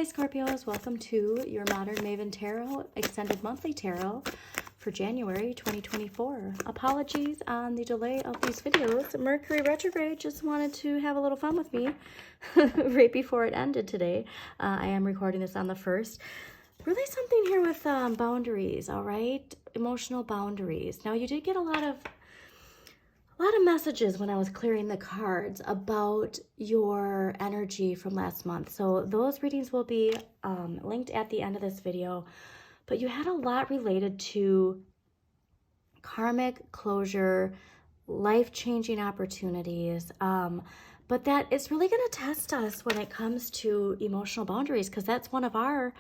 Hi Scorpios, welcome to your Modern Maven Tarot Extended Monthly Tarot for January 2024. Apologies on the delay of these videos. Mercury retrograde just wanted to have a little fun with me right before it ended today. I am recording this on the 1st. Really something here with boundaries, all right? Emotional boundaries. Now you did get a lot of messages when I was clearing the cards about your energy from last month. So those readings will be linked at the end of this video. But you had a lot related to karmic closure, life-changing opportunities. But that is really going to test us when it comes to emotional boundaries, because that's one of our,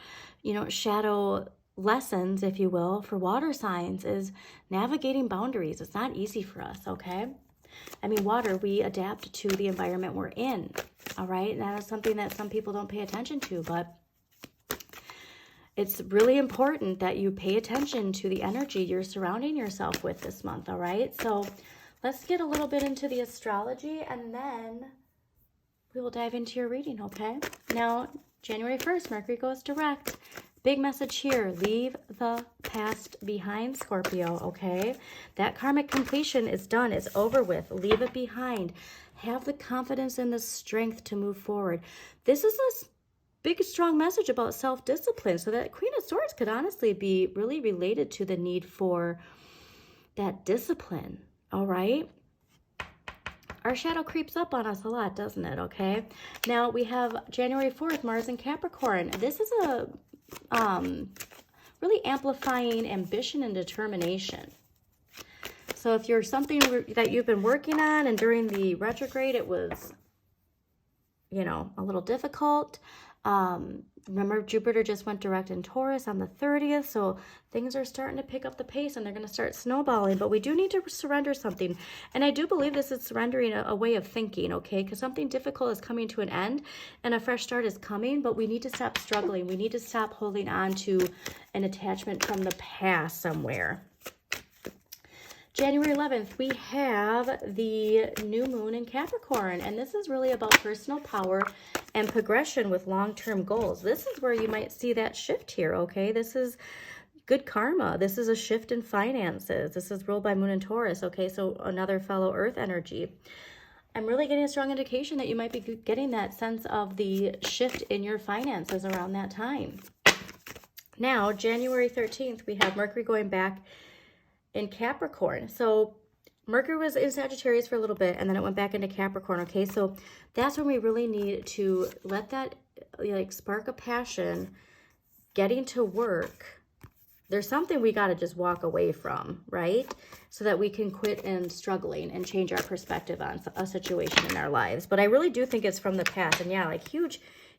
shadow lessons, if you will, for water signs, is navigating boundaries. It's not easy for us, okay? I mean, water, we adapt to the environment we're in, all right? And that is something that some people don't pay attention to, but it's really important that you pay attention to the energy you're surrounding yourself with this month, all right? So let's get a little bit into the astrology, and then we will dive into your reading, okay? Now, January 1st, Mercury goes direct. Big message here, leave the past behind, Scorpio, okay? That karmic completion is done, it's over with. Leave it behind. Have the confidence and the strength to move forward. This is a big, strong message about self-discipline. So that Queen of Swords could honestly be really related to the need for that discipline, all right? Our shadow creeps up on us a lot, doesn't it, okay? Now, we have January 4th, Mars in Capricorn. This is a really amplifying ambition and determination. So if you're something that you've been working on and during the retrograde it was, a little difficult. Remember, Jupiter just went direct in Taurus on the 30th, so things are starting to pick up the pace and they're going to start snowballing, but we do need to surrender something. And I do believe this is surrendering a way of thinking, okay? Because something difficult is coming to an end and a fresh start is coming, but we need to stop struggling. We need to stop holding on to an attachment from the past somewhere. January 11th, we have the new moon in Capricorn, and this is really about personal power and progression with long-term goals. This is where you might see that shift here, okay? This is good karma. This is a shift in finances. This is ruled by Moon and Taurus, okay? So another fellow Earth energy. I'm really getting a strong indication that you might be getting that sense of the shift in your finances around that time. Now, January 13th, we have Mercury going back in Capricorn. So Mercury was in Sagittarius for a little bit and then it went back into Capricorn, okay? So that's when we really need to let that spark of passion, getting to work. There's something we got to just walk away from, right? So that we can quit and struggling and change our perspective on a situation in our lives. But I really do think it's from the past. And yeah,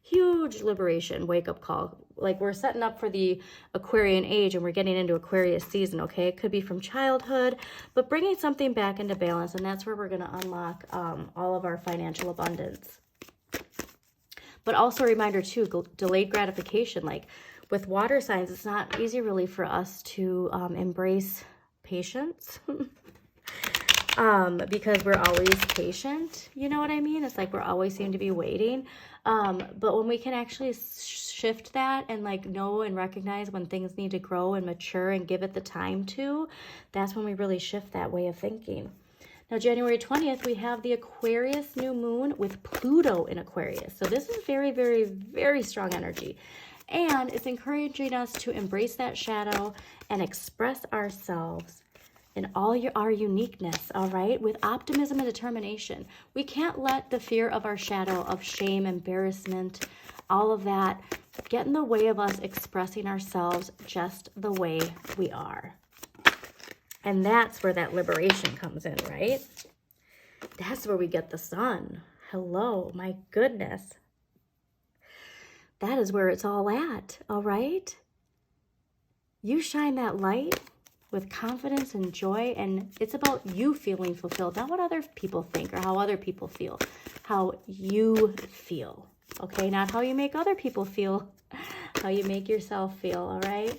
huge liberation, wake-up call. Like, we're setting up for the Aquarian age and we're getting into Aquarius season, okay? It could be from childhood, but bringing something back into balance, and that's where we're going to unlock all of our financial abundance. But also a reminder, too, delayed gratification. Like, with water signs, it's not easy really for us to embrace patience. Because we're always patient, you know what I mean? It's like we're always seem to be waiting. But when we can actually shift that and know and recognize when things need to grow and mature and give it the time to, that's when we really shift that way of thinking. Now, January 20th, we have the Aquarius new moon with Pluto in Aquarius. So this is very, very, very strong energy. And it's encouraging us to embrace that shadow and express ourselves in all our uniqueness, all right? With optimism and determination. We can't let the fear of our shadow, of shame, embarrassment, all of that get in the way of us expressing ourselves just the way we are. And that's where that liberation comes in, right? That's where we get the sun. Hello, my goodness. That is where it's all at, all right? You shine that light with confidence and joy, and it's about you feeling fulfilled, not what other people think or how other people feel, how you feel, okay? Not how you make other people feel, how you make yourself feel, all right?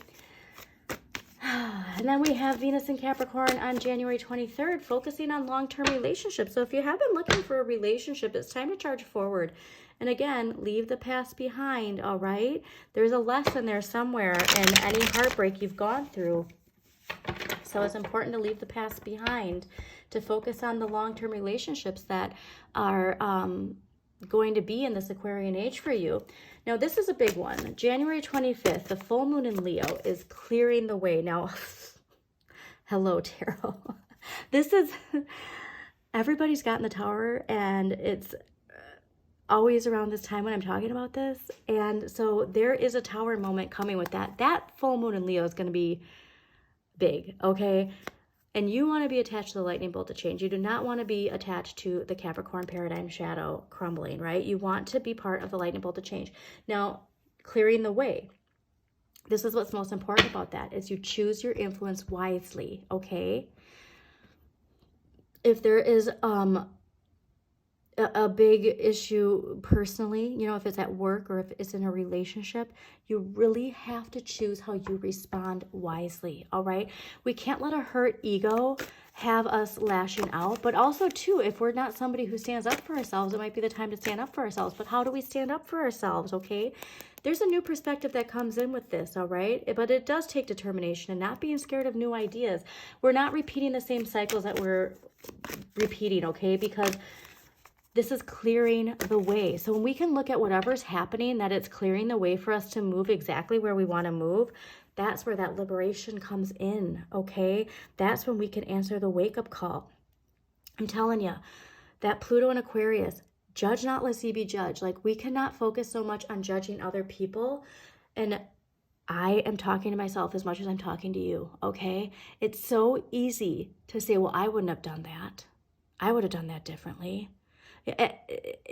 And then we have Venus in Capricorn on January 23rd, focusing on long-term relationships. So if you have been looking for a relationship, it's time to charge forward. And again, leave the past behind, all right? There's a lesson there somewhere in any heartbreak you've gone through. So it's important to leave the past behind, to focus on the long-term relationships that are going to be in this Aquarian age for you. Now, this is a big one. January 25th, the full moon in Leo is clearing the way. Now, hello, tarot. This is, everybody's gotten the Tower, and it's always around this time when I'm talking about this. And so there is a Tower moment coming with that. That full moon in Leo is going to be big, okay? And you want to be attached to the lightning bolt of change. You do not want to be attached to the Capricorn paradigm shadow crumbling, right? You want to be part of the lightning bolt of change. Now, clearing the way. This is what's most important about that, is you choose your influence wisely, okay? If there is a big issue personally, you know, if it's at work or if it's in a relationship, you really have to choose how you respond wisely, all right? We can't let a hurt ego have us lashing out, but also too, if we're not somebody who stands up for ourselves, it might be the time to stand up for ourselves. But how do we stand up for ourselves, okay? There's a new perspective that comes in with this, all right? But it does take determination and not being scared of new ideas. We're not repeating the same cycles that we're repeating, okay? Because this is clearing the way. So when we can look at whatever's happening, that it's clearing the way for us to move exactly where we want to move, that's where that liberation comes in, okay? That's when we can answer the wake-up call. I'm telling you, that Pluto in Aquarius, judge not lest ye be judged. Like, we cannot focus so much on judging other people. And I am talking to myself as much as I'm talking to you, okay? It's so easy to say, well, I wouldn't have done that. I would have done that differently.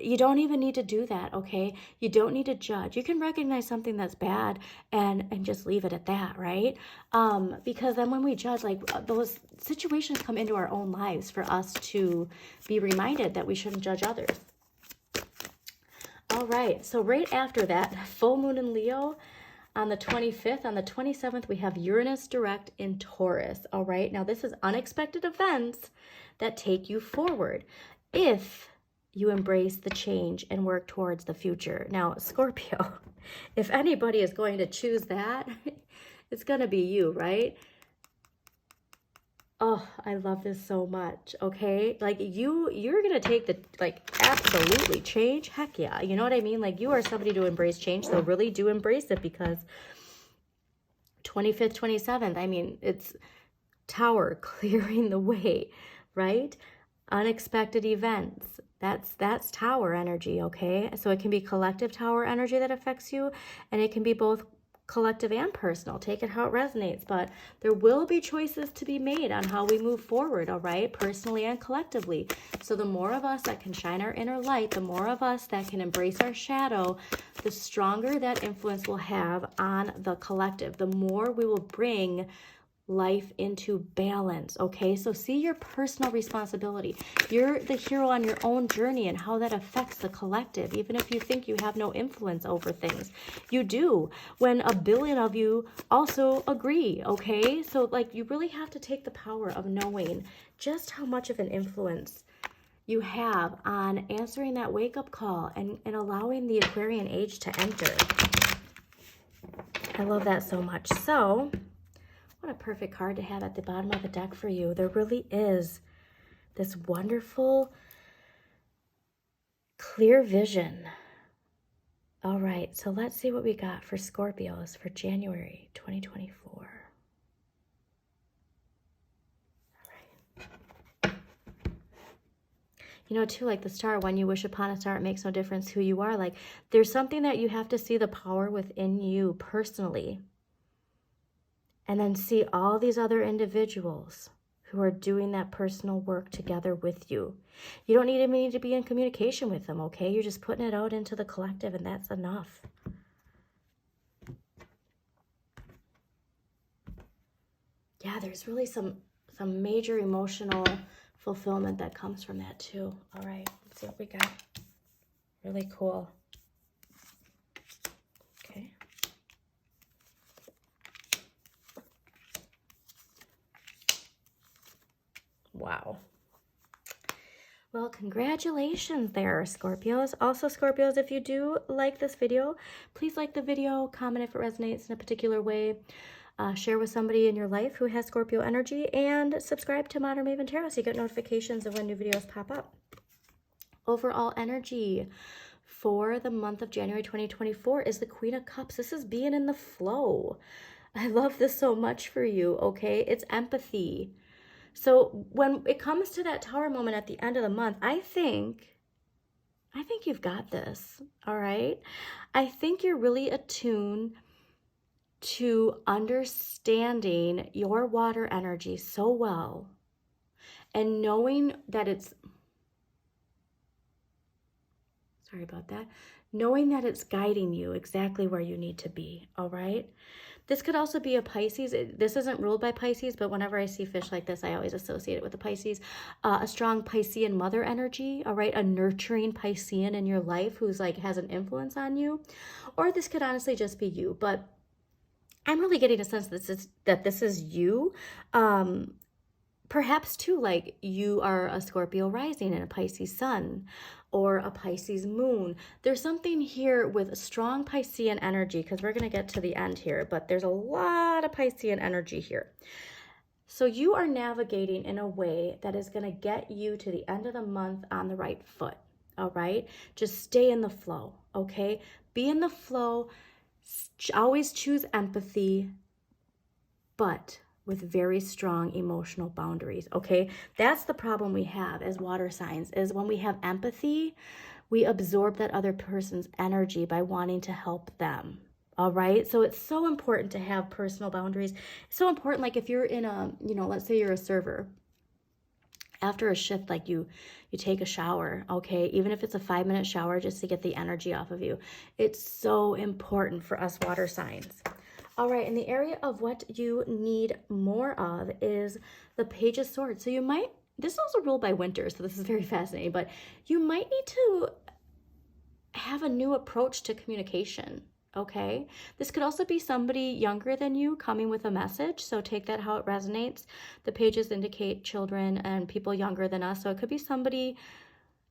You don't even need to do that, okay? You don't need to judge. You can recognize something that's bad and just leave it at that, right? Because then when we judge, like, those situations come into our own lives for us to be reminded that we shouldn't judge others. All right, so right after that, full moon in Leo on the 25th. On the 27th, we have Uranus direct in Taurus, all right? Now, this is unexpected events that take you forward if you embrace the change and work towards the future. Now, Scorpio, if anybody is going to choose that, it's going to be you, right? Oh, I love this so much, okay? Like, you're going to take the, like, absolutely change. Heck yeah. You know what I mean? Like, you are somebody to embrace change, so really do embrace it, because 25th, 27th, I mean, it's Tower clearing the way, right? Unexpected events. That's Tower energy, okay? So it can be collective Tower energy that affects you, and it can be both collective and personal. Take it how it resonates, but there will be choices to be made on how we move forward, all right? Personally and collectively. So the more of us that can shine our inner light, the more of us that can embrace our shadow, the stronger that influence will have on the collective. The more we will bring life into balance, okay? So see your personal responsibility. You're the hero on your own journey and how that affects the collective, even if you think you have no influence over things. You do, when a billion of you also agree, okay? So, like, you really have to take the power of knowing just how much of an influence you have on answering that wake-up call and allowing the Aquarian age to enter. I love that so much. So, what a perfect card to have at the bottom of the deck for you. There really is this wonderful, clear vision. All right, so let's see what we got for Scorpios for January 2024. All right. You know, too, like the star, when you wish upon a star, it makes no difference who you are. Like, there's something that you have to see the power within you personally. And then see all these other individuals who are doing that personal work together with you. You don't need to be in communication with them, okay? You're just putting it out into the collective, and that's enough. Yeah, there's really some major emotional fulfillment that comes from that too. All right, let's see what we got. Really cool. Okay. Congratulations there, Scorpios. Also, Scorpios, if you do like this video, please like the video, comment if it resonates in a particular way, share with somebody in your life who has Scorpio energy, and subscribe to Modern Maven Tarot so you get notifications of when new videos pop up. Overall energy for the month of January 2024 is the Queen of Cups. This is being in the flow. I love this so much for you, okay? It's empathy. So when it comes to that Tower moment at the end of the month, I think you've got this, all right? I think you're really attuned to understanding your water energy so well and knowing that it's, sorry about that, knowing that it's guiding you exactly where you need to be, all right? This could also be a Pisces. This isn't ruled by Pisces, but whenever I see fish like this, I always associate it with a Pisces. A strong Piscean mother energy, all right? A nurturing Piscean in your life who's like has an influence on you. Or this could honestly just be you, but I'm really getting a sense that this is you. Perhaps too, like you are a Scorpio rising and a Pisces sun or a Pisces moon. There's something here with strong Piscean energy, because we're going to get to the end here, but there's a lot of Piscean energy here. So you are navigating in a way that is going to get you to the end of the month on the right foot, all right? Just stay in the flow, okay? Be in the flow. Always choose empathy, but with very strong emotional boundaries, okay? That's the problem we have as water signs, is when we have empathy, we absorb that other person's energy by wanting to help them, all right? So it's so important to have personal boundaries. It's so important, like if you're in a, let's say you're a server. After a shift, like you take a shower, okay? Even if it's a 5-minute shower just to get the energy off of you. It's so important for us water signs. All right, in the area of what you need more of is the Page of Swords. So you might, this is also ruled by winter, so this is very fascinating, but you might need to have a new approach to communication, okay? This could also be somebody younger than you coming with a message, so take that how it resonates. The pages indicate children and people younger than us, so it could be somebody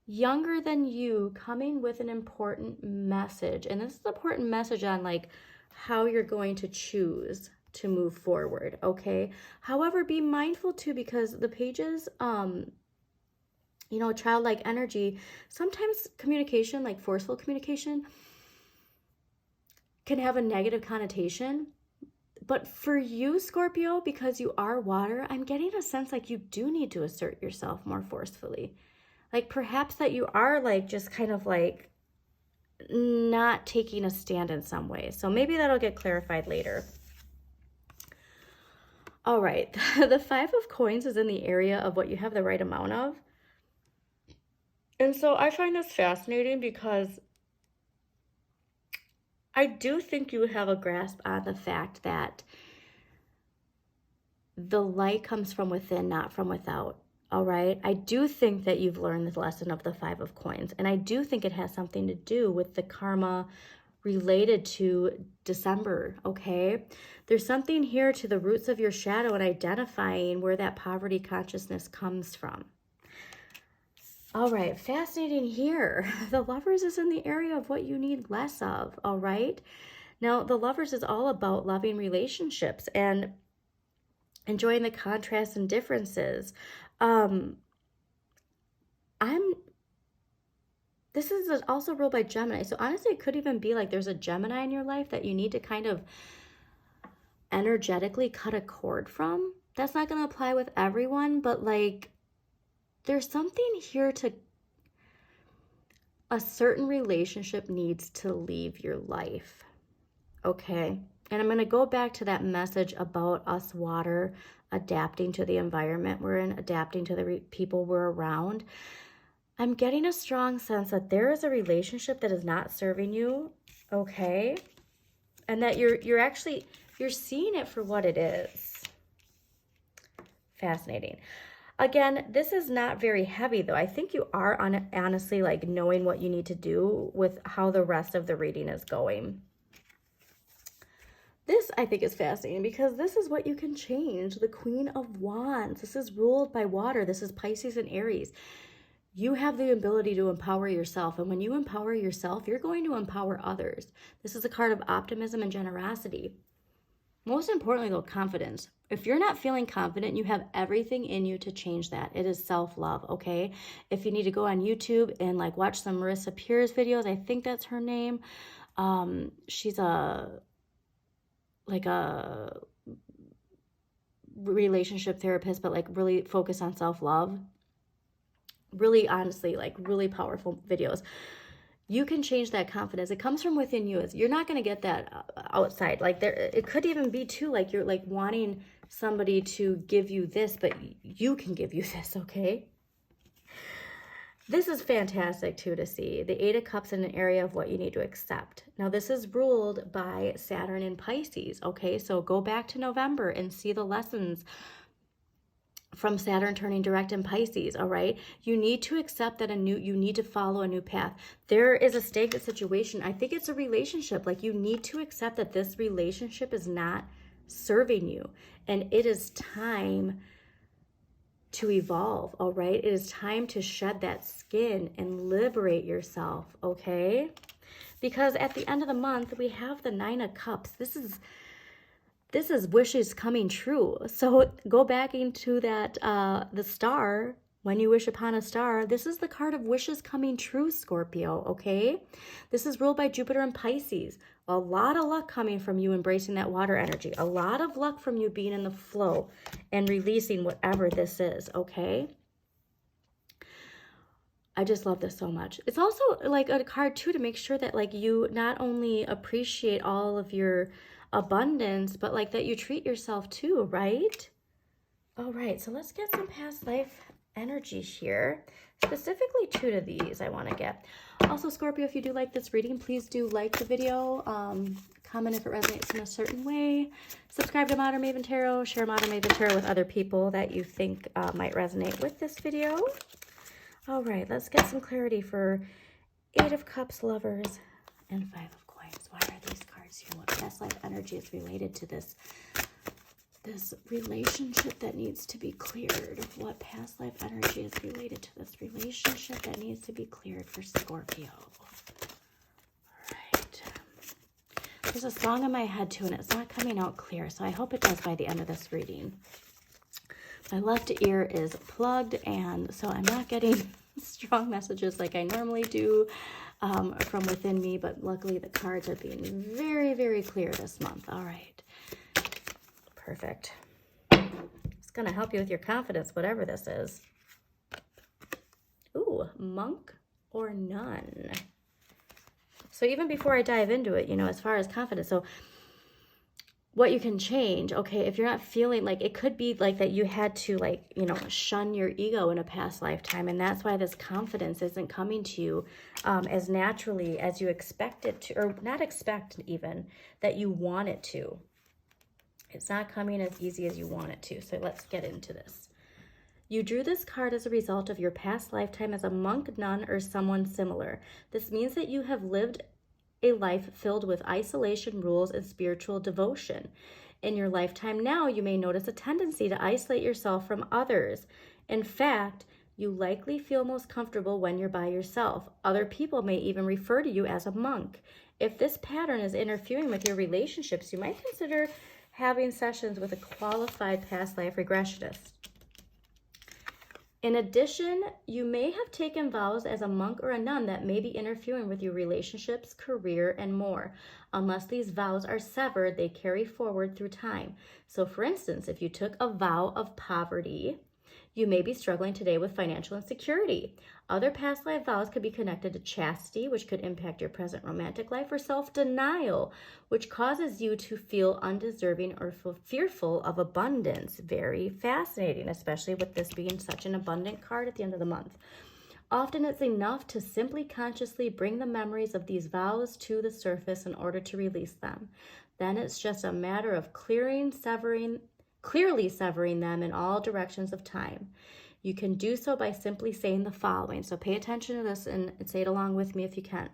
younger than you coming with an important message. And this is an important message on like how you're going to choose to move forward, okay? However, be mindful too, because the pages, childlike energy, sometimes communication, like forceful communication, can have a negative connotation. But for you, Scorpio, because you are water, I'm getting a sense like you do need to assert yourself more forcefully. Like perhaps that you are like just kind of like not taking a stand in some way. So maybe that'll get clarified later. All right, the 5 of Coins is in the area of what you have the right amount of. And so I find this fascinating because I do think you have a grasp on the fact that the light comes from within, not from without. All right. I do think that you've learned the lesson of the 5 of Coins. And I do think it has something to do with the karma related to December. Okay. There's something here to the roots of your shadow and identifying where that poverty consciousness comes from. All right. Fascinating here. The Lovers is in the area of what you need less of. All right. Now, the Lovers is all about loving relationships and enjoying the contrasts and differences. This is also ruled by Gemini. So honestly, it could even be like there's a Gemini in your life that you need to kind of energetically cut a cord from. That's not going to apply with everyone, but like there's something here to a certain relationship needs to leave your life. Okay. And I'm going to go back to that message about us water adapting to the environment we're in, adapting to the people we're around. I'm getting a strong sense that there is a relationship that is not serving you, okay? And that you're seeing it for what it is. Fascinating. Again, this is not very heavy though. I think you are honestly like knowing what you need to do with how the rest of the reading is going. This, I think, is fascinating because this is what you can change. The Queen of Wands. This is ruled by water. This is Pisces and Aries. You have the ability to empower yourself. And when you empower yourself, you're going to empower others. This is a card of optimism and generosity. Most importantly, though, confidence. If you're not feeling confident, you have everything in you to change that. It is self-love, okay? If you need to go on YouTube and like watch some Marissa Peer's videos, I think that's her name. She's a relationship therapist, but like really focused on self-love. Really, honestly, like really powerful videos. You can change that confidence. It comes from within you. You're not going to get that outside. Like it could even be too, like you're like wanting somebody to give you this, but you can give you this, okay? This is fantastic too to see. The Eight of Cups in an area of what you need to accept. Now this is ruled by Saturn in Pisces, okay? So go back to November and see the lessons from Saturn turning direct in Pisces, all right? You need to accept that you need to follow a new path. There is a stagnant situation. I think it's a relationship. Like you need to accept that this relationship is not serving you. And it is time to evolve, all right? It is time to shed that skin and liberate yourself, okay? Because at the end of the month, we have the Nine of Cups. This is wishes coming true. So go back into that, the star, when you wish upon a star. This is the card of wishes coming true, Scorpio, okay? This is ruled by Jupiter and Pisces. A lot of luck coming from you embracing that water energy. A lot of luck from you being in the flow and releasing whatever this is, okay? I just love this so much. It's also like a card too to make sure that like you not only appreciate all of your abundance, but like that you treat yourself too, right? All right, so let's get some past life energy here. Specifically 2 of these I want to get. Also, Scorpio, if you do like this reading, please do like the video. Comment if it resonates in a certain way. Subscribe to Modern Maven Tarot. Share Modern Maven Tarot with other people that you think might resonate with this video. All right, let's get some clarity for 8 of Cups, lovers, and 5 of Coins. Why are these cards here? What past life energy is related to this relationship that needs to be cleared? What past life energy is related to this relationship that needs to be cleared for Scorpio? All right. There's a song in my head too, and it's not coming out clear, so I hope it does by the end of this reading. My left ear is plugged, and so I'm not getting strong messages like I normally do from within me, but luckily the cards are being very, very clear this month. All right. Perfect. It's going to help you with your confidence, whatever this is. Ooh, monk or nun. So even before I dive into it, you know, as far as confidence, so what you can change, okay, if you're not feeling like, it could be like that you had to like, you know, shun your ego in a past lifetime, and that's why this confidence isn't coming to you as naturally as you expect it to, or not expect even, that you want it to. It's not coming as easy as you want it to, so let's get into this. You drew this card as a result of your past lifetime as a monk, nun, or someone similar. This means that you have lived a life filled with isolation, rules, and spiritual devotion. In your lifetime now, you may notice a tendency to isolate yourself from others. In fact, you likely feel most comfortable when you're by yourself. Other people may even refer to you as a monk. If this pattern is interfering with your relationships, you might consider having sessions with a qualified past life regressionist. In addition, you may have taken vows as a monk or a nun that may be interfering with your relationships, career, and more. Unless these vows are severed, they carry forward through time. So for instance, if you took a vow of poverty, you may be struggling today with financial insecurity. Other past life vows could be connected to chastity, which could impact your present romantic life, or self-denial, which causes you to feel undeserving or fearful of abundance. Very fascinating, especially with this being such an abundant card at the end of the month. Often it's enough to simply consciously bring the memories of these vows to the surface in order to release them. Then it's just a matter of clearly severing them in all directions of time. You can do so by simply saying the following. So pay attention to this and say it along with me if you can.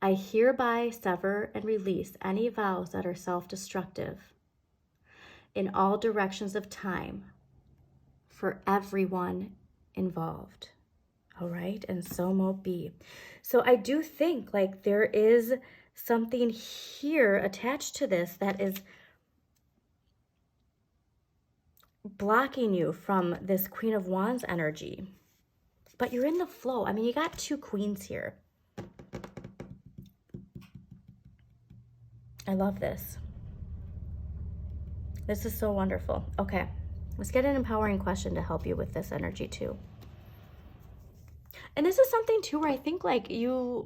I hereby sever and release any vows that are self-destructive in all directions of time for everyone involved. All right, and so mote be. So I do think like there is something here attached to this that is blocking you from this Queen of Wands energy. But you're in the flow. I mean, you got 2 queens here. I love this. This is so wonderful. Okay, let's get an empowering question to help you with this energy too. And this is something too where I think like you're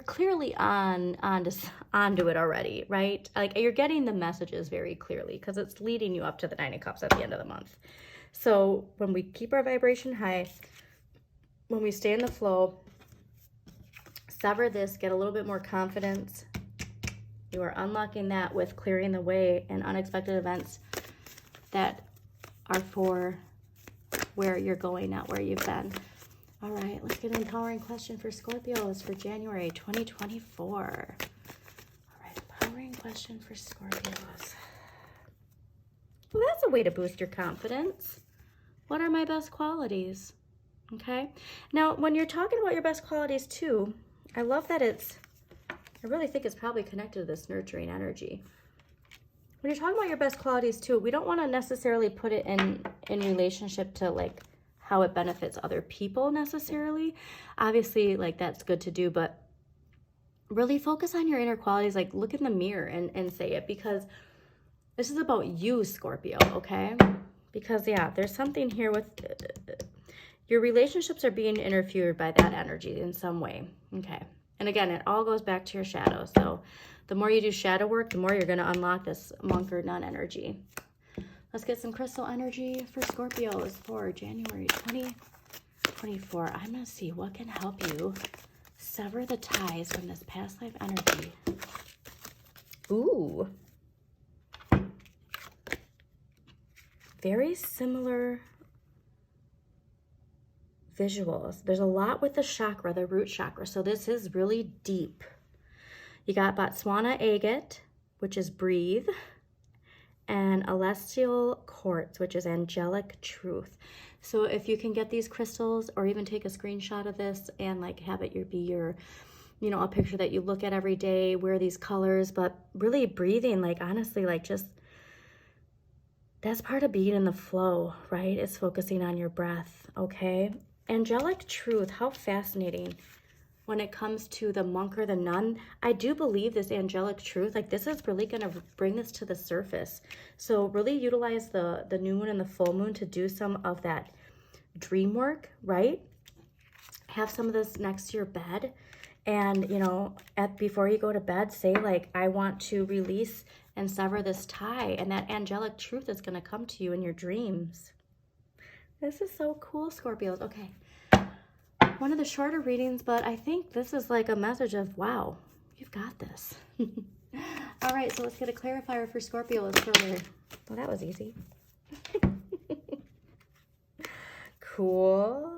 clearly onto it already, right? Like you're getting the messages very clearly because it's leading you up to the 9 of Cups at the end of the month. So when we keep our vibration high, when we stay in the flow, sever this, get a little bit more confidence. You are unlocking that with clearing the way and unexpected events that are for where you're going, not where you've been. All right, let's get an empowering question for Scorpios for January 2024. All right, empowering question for Scorpios. Well, that's a way to boost your confidence. What are my best qualities? Okay. Now, when you're talking about your best qualities too, I love that I really think it's probably connected to this nurturing energy. When you're talking about your best qualities too, we don't want to necessarily put it in relationship to like how it benefits other people necessarily. Obviously, like that's good to do, but really focus on your inner qualities. Like look in the mirror and say it, because this is about you, Scorpio, okay? Because yeah, there's something here with your relationships are being interfered by that energy in some way, okay? And again, it all goes back to your shadow. So the more you do shadow work, the more you're going to unlock this monk or nun energy. Let's get some crystal energy for Scorpios for January 2024. I'm going to see what can help you sever the ties from this past life energy. Ooh. Very similar visuals. There's a lot with the chakra, the root chakra. So this is really deep. You got Botswana agate, which is breathe, and celestial quartz, which is angelic truth. So if you can get these crystals or even take a screenshot of this and like have it be your, you know, a picture that you look at every day, wear these colors, but really breathing, like honestly, like just, that's part of being in the flow, right? It's focusing on your breath, okay? Angelic truth, how fascinating. When it comes to the monk or the nun, I do believe this angelic truth, like this is really going to bring this to the surface. So really utilize the new moon and the full moon to do some of that dream work, right? Have some of this next to your bed. And, you know, before you go to bed, say like, I want to release and sever this tie. And that angelic truth is going to come to you in your dreams. This is so cool, Scorpios. Okay. One of the shorter readings, but I think this is like a message of, wow, you've got this. All right, so let's get a clarifier for Scorpio. Well, that was easy. Cool.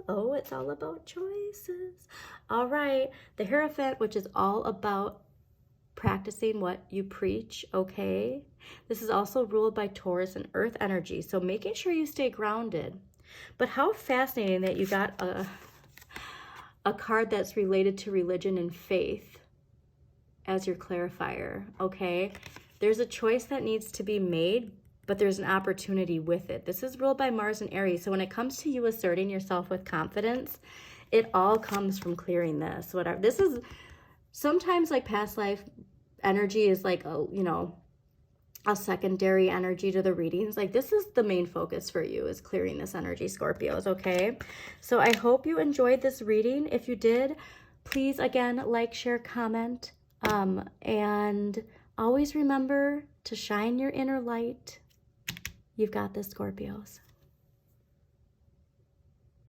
Oh, it's all about choices. All right, the Hierophant, which is all about practicing what you preach, okay? This is also ruled by Taurus and Earth energy, so making sure you stay grounded. But how fascinating that you got a card that's related to religion and faith as your clarifier, okay? There's a choice that needs to be made, but there's an opportunity with it. This is ruled by Mars and Aries, so when it comes to you asserting yourself with confidence, it all comes from clearing this, whatever. This is sometimes like past life energy is like, you know, a secondary energy to the readings. Like this is the main focus for you, is clearing this energy, Scorpios, okay? So I hope you enjoyed this reading. If you did, please again, like, share, comment, and always remember to shine your inner light. You've got this, Scorpios.